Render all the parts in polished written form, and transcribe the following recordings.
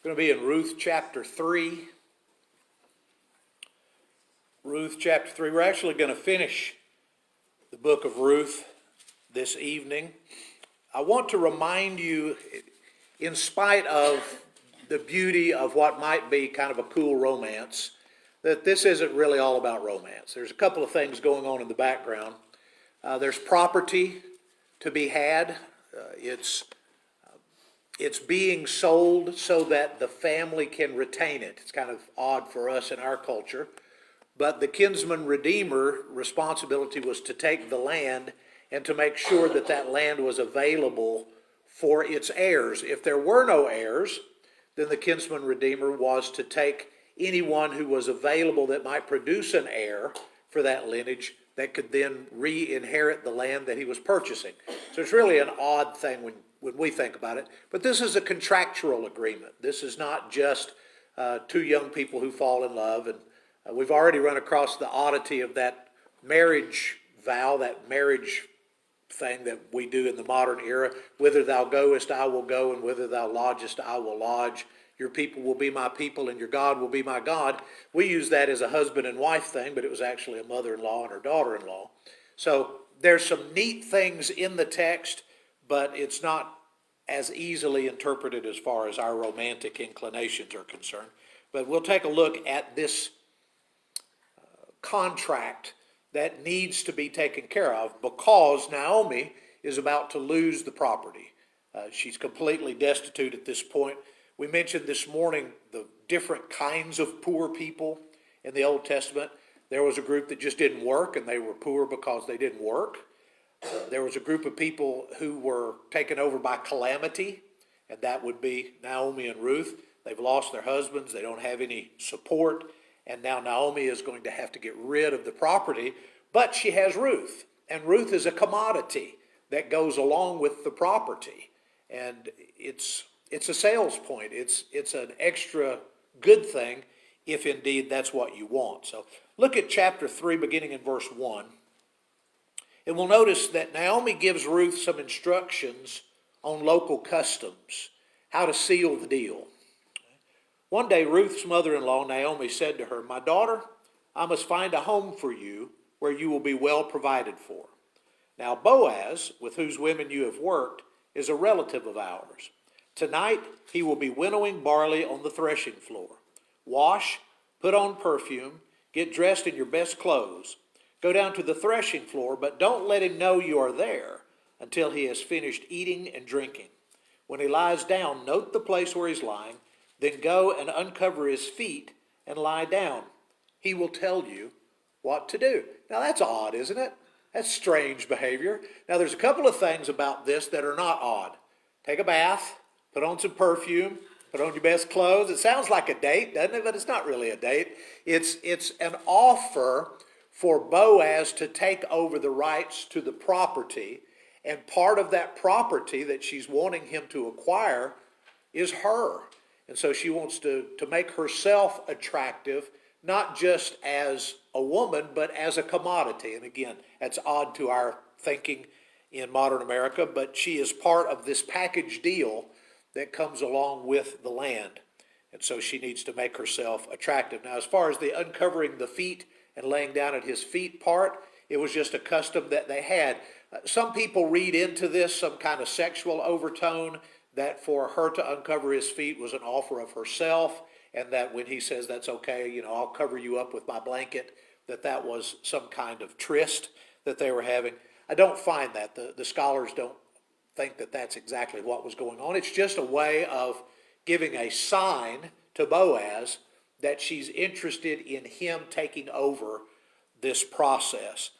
Going to be in Ruth chapter 3. Ruth chapter 3. We're actually going to finish the book of Ruth this evening. I want to remind you, in spite of the beauty of what might be kind of a cool romance, that this isn't really all about romance. There's a couple of things going on in the background. There's property to be had. It's being sold so that the family can retain it. It's kind of odd for us in our culture. But the kinsman redeemer responsibility was to take the land and to make sure that that land was available for its heirs. If there were no heirs, then the kinsman redeemer was to take anyone who was available that might produce an heir for that lineage that could then re-inherit the land that he was purchasing. So it's really an odd thing when we think about it. But this is a contractual agreement. This is not just two young people who fall in love. And we've already run across the oddity of that marriage vow, that marriage thing that we do in the modern era. Whither thou goest, I will go, and whither thou lodgest, I will lodge. Your people will be my people, and your God will be my God. We use that as a husband and wife thing, but it was actually a mother-in-law and her daughter-in-law. So there's some neat things in the text, but it's not as easily interpreted as far as our romantic inclinations are concerned. But we'll take a look at this contract that needs to be taken care of because Naomi is about to lose the property. She's completely destitute at this point. We mentioned this morning the different kinds of poor people in the Old Testament. There was a group that just didn't work, and they were poor because they didn't work. There was a group of people who were taken over by calamity, and that would be Naomi and Ruth. They've lost their husbands. They don't have any support, and now Naomi is going to have to get rid of the property, but she has Ruth, and Ruth is a commodity that goes along with the property, and it's a sales point. It's an extra good thing if indeed that's what you want. So look at chapter 3 beginning in verse 1. And we'll notice that Naomi gives Ruth some instructions on local customs, how to seal the deal. One day, Ruth's mother-in-law, Naomi, said to her, "My daughter, I must find a home for you where you will be well provided for. Now, Boaz, with whose women you have worked, is a relative of ours. Tonight, he will be winnowing barley on the threshing floor. Wash, put on perfume, get dressed in your best clothes. Go down to the threshing floor, but don't let him know you are there until he has finished eating and drinking. When he lies down, note the place where he's lying, then go and uncover his feet and lie down. He will tell you what to do." Now that's odd, isn't it? That's strange behavior. Now there's a couple of things about this that are not odd. Take a bath, put on some perfume, put on your best clothes. It sounds like a date, doesn't it? But it's not really a date. It's an offer for Boaz to take over the rights to the property, and part of that property that she's wanting him to acquire is her. And so she wants to make herself attractive, not just as a woman, but as a commodity. And again, that's odd to our thinking in modern America, but she is part of this package deal that comes along with the land. And so she needs to make herself attractive. Now, as far as the uncovering the feet and laying down at his feet part, it was just a custom that they had. Some people read into this some kind of sexual overtone, that for her to uncover his feet was an offer of herself, and that when he says that's okay, I'll cover you up with my blanket, that was some kind of tryst that they were having. I don't find that. The scholars don't think that that's exactly what was going on. It's just a way of giving a sign to Boaz that she's interested in him taking over this process.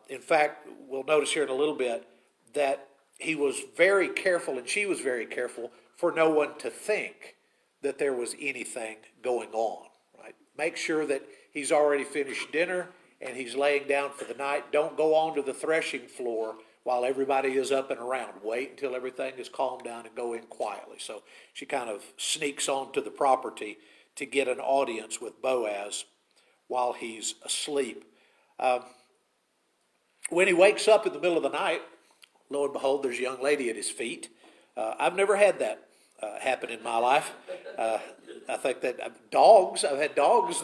In fact, we'll notice here in a little bit that he was very careful, and she was very careful, for no one to think that there was anything going on. Right? Make sure that he's already finished dinner and he's laying down for the night. Don't go on to the threshing floor while everybody is up and around. Wait until everything is calmed down and go in quietly. So she kind of sneaks onto the property to get an audience with Boaz while he's asleep. When he wakes up in the middle of the night, lo and behold, there's a young lady at his feet. I've never had that happen in my life. I think that dogs, I've had dogs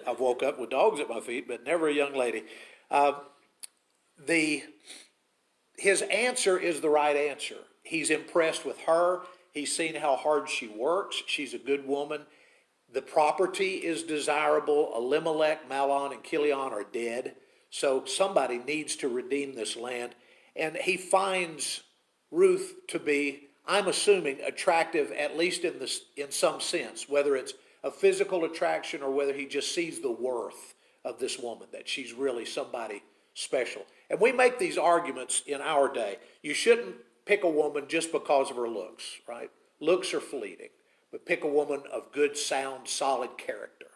I've woke up with dogs at my feet, but never a young lady. Uh, the His answer is the right answer. He's impressed with her. He's seen how hard she works. She's a good woman. The property is desirable. Elimelech, Mahlon, and Chilion are dead. So somebody needs to redeem this land. And he finds Ruth to be, I'm assuming, attractive, at least in some sense, whether it's a physical attraction or whether he just sees the worth of this woman, that she's really somebody special. And we make these arguments in our day. You shouldn't pick a woman just because of her looks, right? Looks are fleeting, but pick a woman of good, sound, solid character.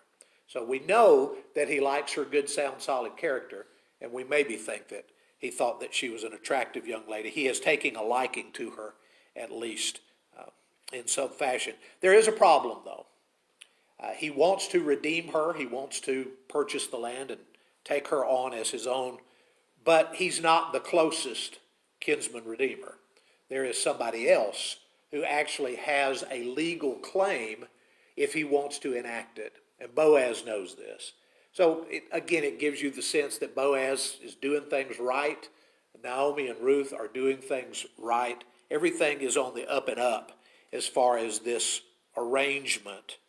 So we know that he likes her good, sound, solid character, and we maybe think that he thought that she was an attractive young lady. He is taking a liking to her, at least in some fashion. There is a problem, though. He wants to redeem her. He wants to purchase the land and take her on as his own, but he's not the closest kinsman redeemer. There is somebody else who actually has a legal claim if he wants to enact it, and Boaz knows this. So it gives you the sense that Boaz is doing things right. Naomi and Ruth are doing things right. Everything is on the up and up as far as this arrangement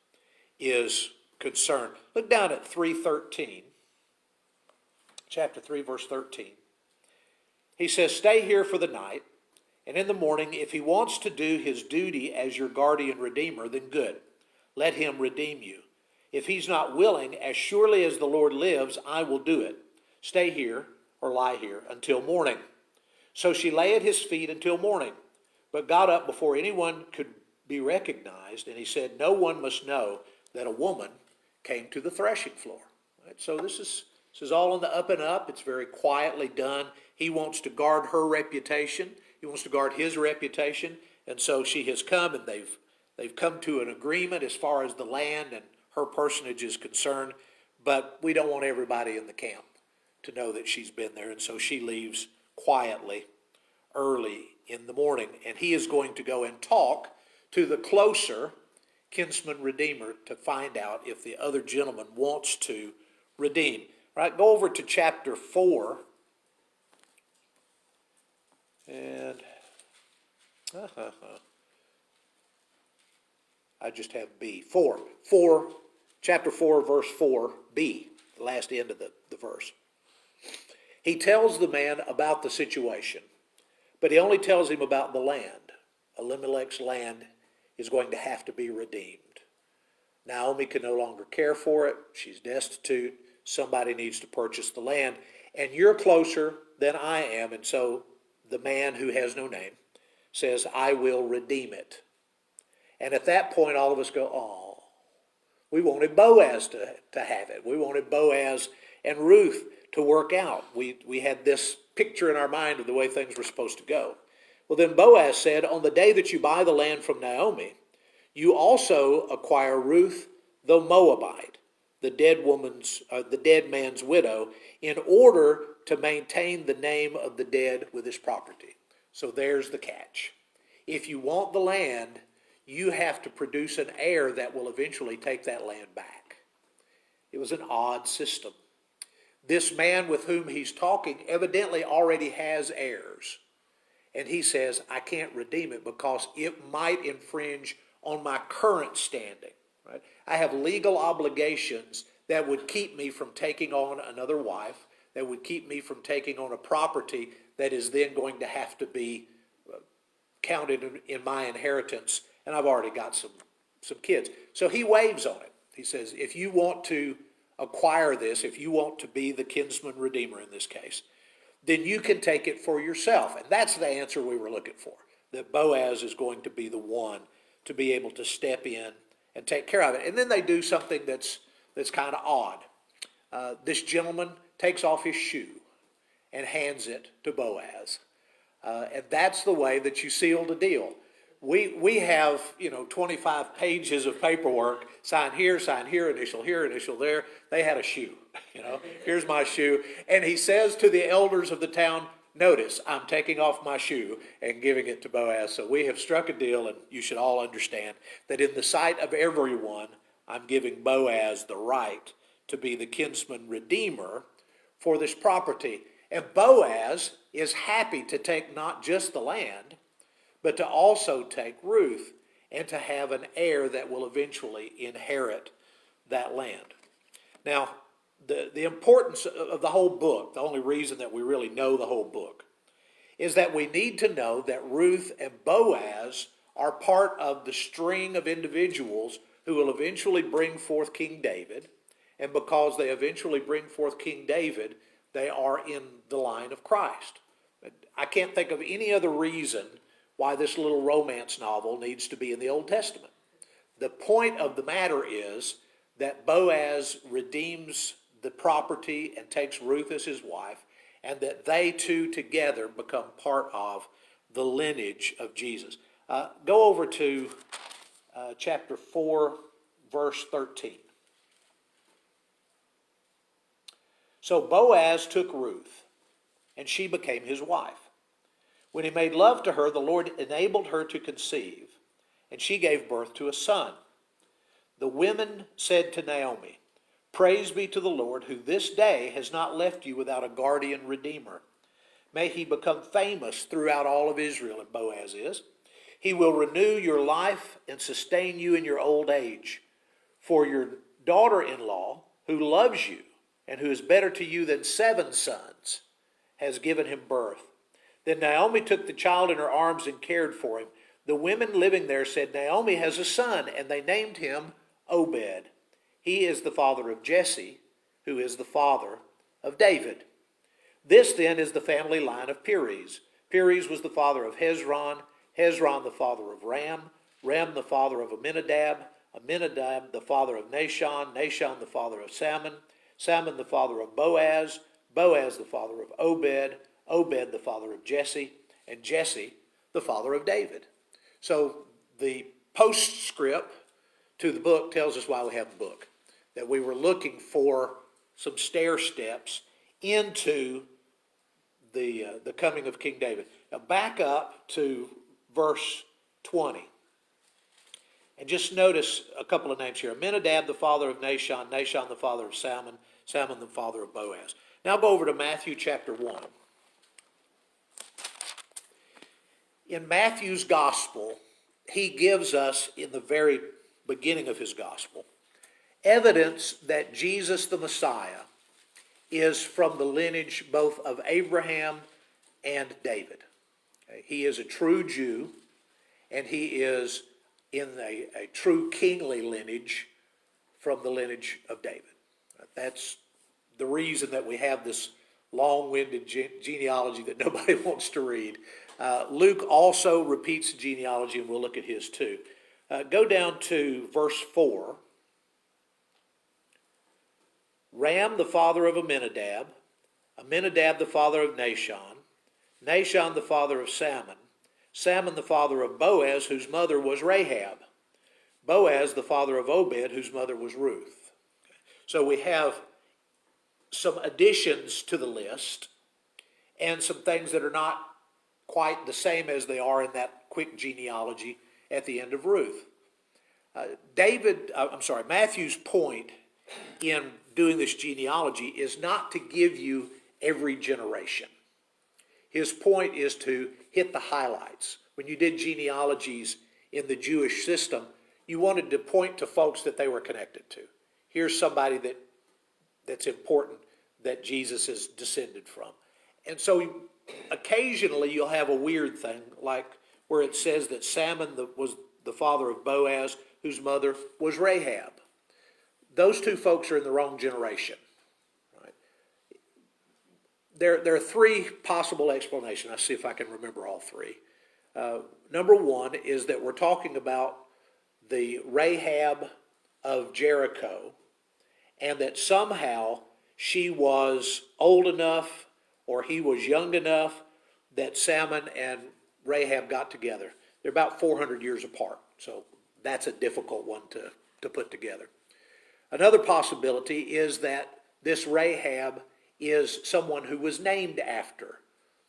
is concerned. Look down at 3:13. Chapter 3, verse 13. He says, "Stay here for the night, and in the morning, if he wants to do his duty as your guardian redeemer, then good. Let him redeem you. If he's not willing, as surely as the Lord lives, I will do it. Stay here or lie here until morning." So she lay at his feet until morning, but got up before anyone could be recognized, and he said, "No one must know that a woman came to the threshing floor." Right? So this is all on the up and up. It's very quietly done. He wants to guard her reputation. He wants to guard his reputation. And so she has come, and they've come to an agreement as far as the land and her personage is concerned. But we don't want everybody in the camp to know that she's been there. And so she leaves quietly early in the morning. And he is going to go and talk to the closer kinsman redeemer to find out if the other gentleman wants to redeem. Right, go over to chapter 4. And I just have B. 4. Chapter 4, verse 4b, the last end of the verse. He tells the man about the situation, but he only tells him about the land. Elimelech's land is going to have to be redeemed. Naomi can no longer care for it. She's destitute. Somebody needs to purchase the land. And you're closer than I am. And so the man who has no name says, "I will redeem it." And at that point, all of us go, "Oh, we wanted Boaz to have it. We wanted Boaz and Ruth to work out. We had this picture in our mind of the way things were supposed to go." Well, then Boaz said, "On the day that you buy the land from Naomi, you also acquire Ruth the Moabite, the dead man's widow, in order to maintain the name of the dead with his property." So there's the catch. If you want the land, you have to produce an heir that will eventually take that land back. It was an odd system. This man with whom he's talking evidently already has heirs. And he says, "I can't redeem it because it might infringe on my current standing." Right? I have legal obligations that would keep me from taking on another wife, that would keep me from taking on a property that is then going to have to be counted in my inheritance, and I've already got some kids. So he waves on it. He says, if you want to acquire this, if you want to be the kinsman redeemer in this case, then you can take it for yourself. And that's the answer we were looking for, that Boaz is going to be the one to be able to step in and take care of it. And then they do something that's kind of odd. This gentleman takes off his shoe and hands it to Boaz. And that's the way that you seal the deal. We have, 25 pages of paperwork, sign here, initial there. They had a shoe, here's my shoe. And he says to the elders of the town, notice, I'm taking off my shoe and giving it to Boaz. So we have struck a deal, and you should all understand that in the sight of everyone, I'm giving Boaz the right to be the kinsman redeemer for this property. And Boaz is happy to take not just the land, but to also take Ruth and to have an heir that will eventually inherit that land. Now, the importance of the whole book, the only reason that we really know the whole book, is that we need to know that Ruth and Boaz are part of the string of individuals who will eventually bring forth King David. And because they eventually bring forth King David, they are in the line of Christ. I can't think of any other reason why this little romance novel needs to be in the Old Testament. The point of the matter is that Boaz redeems the property and takes Ruth as his wife, and that they two together become part of the lineage of Jesus. Go over to chapter 4, verse 13. So Boaz took Ruth, and she became his wife. When he made love to her, the Lord enabled her to conceive, and she gave birth to a son. The women said to Naomi, "Praise be to the Lord, who this day has not left you without a guardian redeemer. May he become famous throughout all of Israel," and Boaz is. "He will renew your life and sustain you in your old age. For your daughter-in-law, who loves you and who is better to you than 7 sons, has given him birth." Then Naomi took the child in her arms and cared for him. The women living there said, "Naomi has a son," and they named him Obed. He is the father of Jesse, who is the father of David. This then is the family line of Perez. Perez was the father of Hezron, Hezron the father of Ram, Ram the father of Amminadab, Amminadab the father of Nahshon, Nahshon the father of Salmon, Salmon the father of Boaz, Boaz the father of Obed, Obed the father of Jesse, and Jesse the father of David. So the postscript to the book tells us why we have the book. That we were looking for some stair steps into the coming of King David. Now back up to verse 20. And just notice a couple of names here. Amminadab, the father of Nahshon, Nahshon, the father of Salmon, Salmon, the father of Boaz. Now go over to Matthew chapter 1. In Matthew's gospel, he gives us, in the very beginning of his gospel, evidence that Jesus the Messiah is from the lineage both of Abraham and David. He is a true Jew, and he is in a true kingly lineage from the lineage of David. That's the reason that we have this long-winded genealogy that nobody wants to read. Luke also repeats the genealogy, and we'll look at his too. Go down to verse 4. Ram, the father of Amminadab, Amminadab, the father of Nahshon, Nahshon, the father of Salmon, Salmon, the father of Boaz, whose mother was Rahab, Boaz, the father of Obed, whose mother was Ruth. So we have some additions to the list and some things that are not quite the same as they are in that quick genealogy at the end of Ruth. Matthew's point in doing this genealogy is not to give you every generation. His point is to hit the highlights. When you did genealogies in the Jewish system, you wanted to point to folks that they were connected to. Here's somebody that's important that Jesus is descended from. And so occasionally you'll have a weird thing, like where it says that Salmon was the father of Boaz, whose mother was Rahab. Those two folks are in the wrong generation. Right? There are 3 possible explanations. I'll see if I can remember all 3. Number 1 is that we're talking about the Rahab of Jericho, and that somehow she was old enough or he was young enough that Salmon and Rahab got together. They're about 400 years apart, so that's a difficult one to put together. Another possibility is that this Rahab is someone who was named after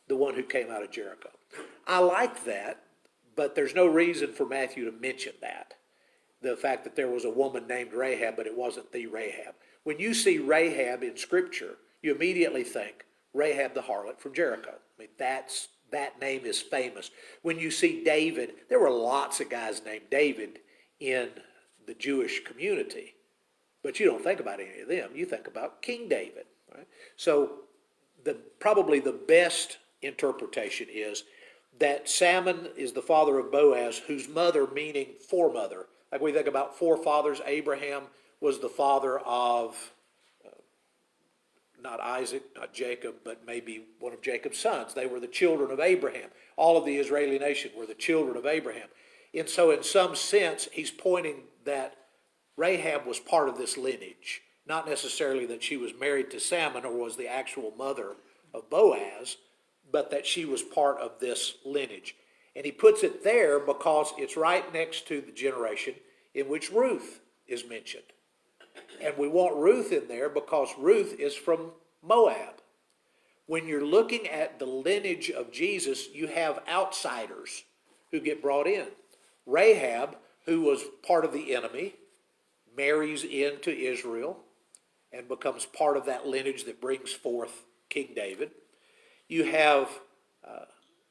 the one who came out of Jericho. I like that, but there's no reason for Matthew to mention that. The fact that there was a woman named Rahab, but it wasn't the Rahab. When you see Rahab in Scripture, you immediately think Rahab the harlot from Jericho. I mean, that name is famous. When you see David, there were lots of guys named David in the Jewish community, but you don't think about any of them. You think about King David. Right? So probably the best interpretation is that Salmon is the father of Boaz, whose mother meaning foremother. Like we think about forefathers, Abraham was the father of, not Isaac, not Jacob, but maybe one of Jacob's sons. They were the children of Abraham. All of the Israeli nation were the children of Abraham. And so in some sense, he's pointing that Rahab was part of this lineage. Not necessarily that she was married to Salmon or was the actual mother of Boaz, but that she was part of this lineage. And he puts it there because it's right next to the generation in which Ruth is mentioned. And we want Ruth in there because Ruth is from Moab. When you're looking at the lineage of Jesus, you have outsiders who get brought in. Rahab, who was part of the enemy, marries into Israel and becomes part of that lineage that brings forth King David. You have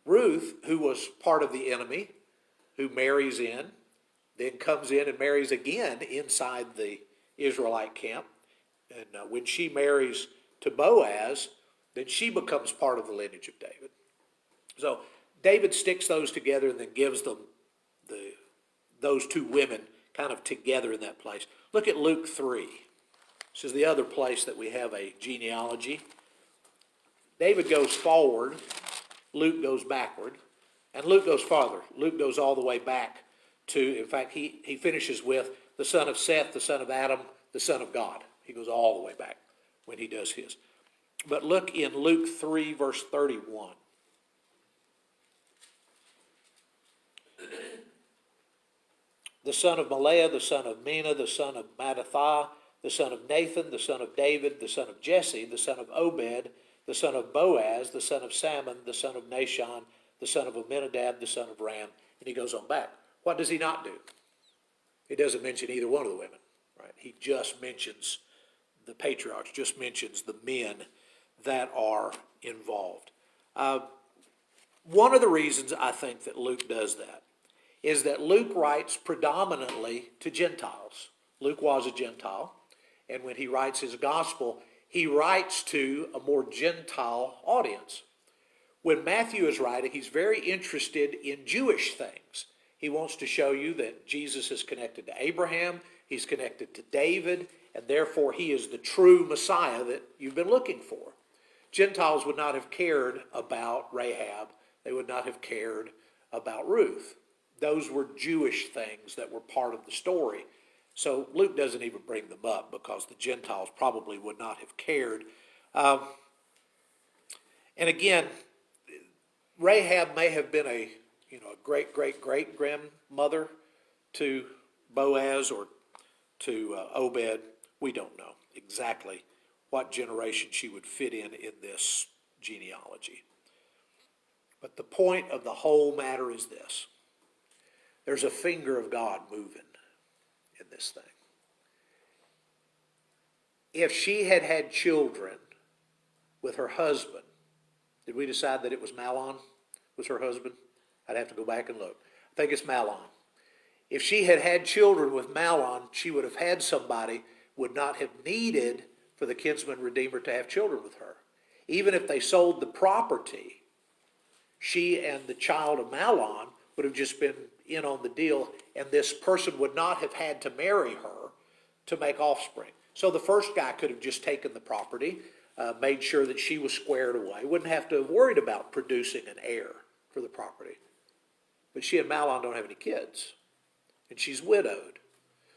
Ruth, who was part of the enemy, who marries in, then comes in and marries again inside the Israelite camp. And when she marries to Boaz, then she becomes part of the lineage of David. So David sticks those together and then gives them those two women kind of together in that place. Look at Luke 3. This is the other place that we have a genealogy. David goes forward, Luke goes backward, and Luke goes farther. Luke goes all the way back to, in fact, he finishes with the son of Seth, the son of Adam, the son of God. He goes all the way back when he does his. But look in Luke 3, verse 31. The son of Maleah, the son of Menah, the son of Mattathiah, the son of Nathan, the son of David, the son of Jesse, the son of Obed, the son of Boaz, the son of Salmon, the son of Nahshon, the son of Amminadab, the son of Ram. And he goes on back. What does he not do? He doesn't mention either one of the women. Right? He just mentions the patriarchs, just mentions the men that are involved. One of the reasons I think that Luke does that is that Luke writes predominantly to Gentiles. Luke was a Gentile, and when he writes his gospel, he writes to a more Gentile audience. When Matthew is writing, he's very interested in Jewish things. He wants to show you that Jesus is connected to Abraham, he's connected to David, and therefore he is the true Messiah that you've been looking for. Gentiles would not have cared about Rahab. They would not have cared about Ruth. Those were Jewish things that were part of the story. So Luke doesn't even bring them up because the Gentiles probably would not have cared. And again, Rahab may have been a great-great-great-grandmother to Boaz or to Obed. We don't know exactly what generation she would fit in this genealogy. But the point of the whole matter is this. There's a finger of God moving in this thing. If she had had children with her husband, did we decide that it was Mahlon was her husband? I'd have to go back and look. I think it's Mahlon. If she had had children with Mahlon, she would have had somebody, would not have needed for the kinsman redeemer to have children with her. Even if they sold the property, she and the child of Mahlon would have just been in on the deal, and this person would not have had to marry her to make offspring. So the first guy could have just taken the property, made sure that she was squared away, wouldn't have to have worried about producing an heir for the property. But she and Mahlon don't have any kids, and she's widowed.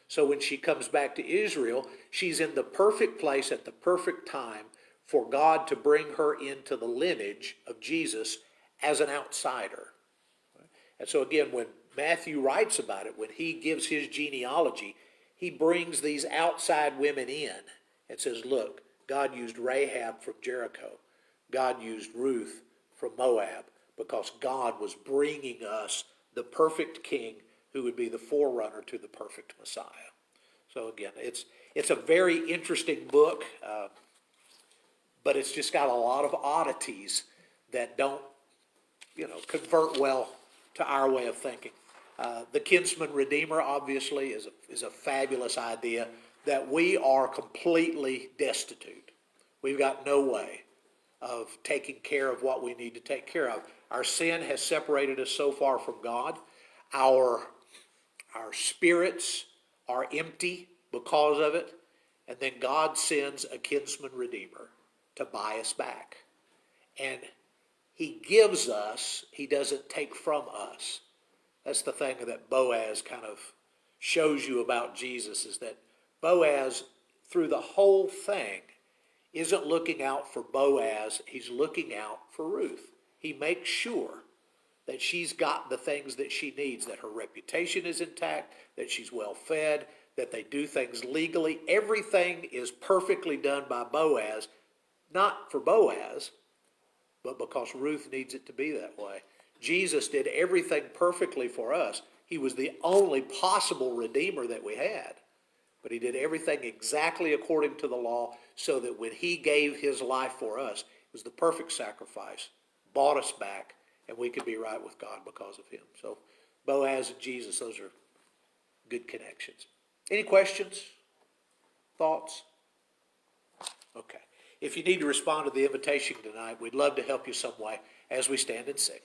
So when she comes back to Israel, she's in the perfect place at the perfect time for God to bring her into the lineage of Jesus as an outsider. And so again, when Matthew writes about it, when he gives his genealogy, he brings these outside women in and says, look, God used Rahab from Jericho. God used Ruth from Moab, because God was bringing us the perfect king who would be the forerunner to the perfect Messiah. So again, it's a very interesting book, but it's just got a lot of oddities that don't, convert well to our way of thinking. The kinsman redeemer obviously is a fabulous idea, that we are completely destitute. We've got no way of taking care of what we need to take care of. Our sin has separated us so far from God. Our spirits are empty because of it. And then God sends a kinsman redeemer to buy us back. And he gives us, he doesn't take from us. That's the thing that Boaz kind of shows you about Jesus, is that Boaz, through the whole thing, isn't looking out for Boaz, he's looking out for Ruth. He makes sure that she's got the things that she needs, that her reputation is intact, that she's well fed, that they do things legally. Everything is perfectly done by Boaz, not for Boaz, but because Ruth needs it to be that way. Jesus did everything perfectly for us. He was the only possible redeemer that we had. But he did everything exactly according to the law, so that when he gave his life for us, it was the perfect sacrifice, bought us back, and we could be right with God because of him. So Boaz and Jesus, those are good connections. Any questions? Thoughts? Okay. If you need to respond to the invitation tonight, we'd love to help you some way as we stand and sing.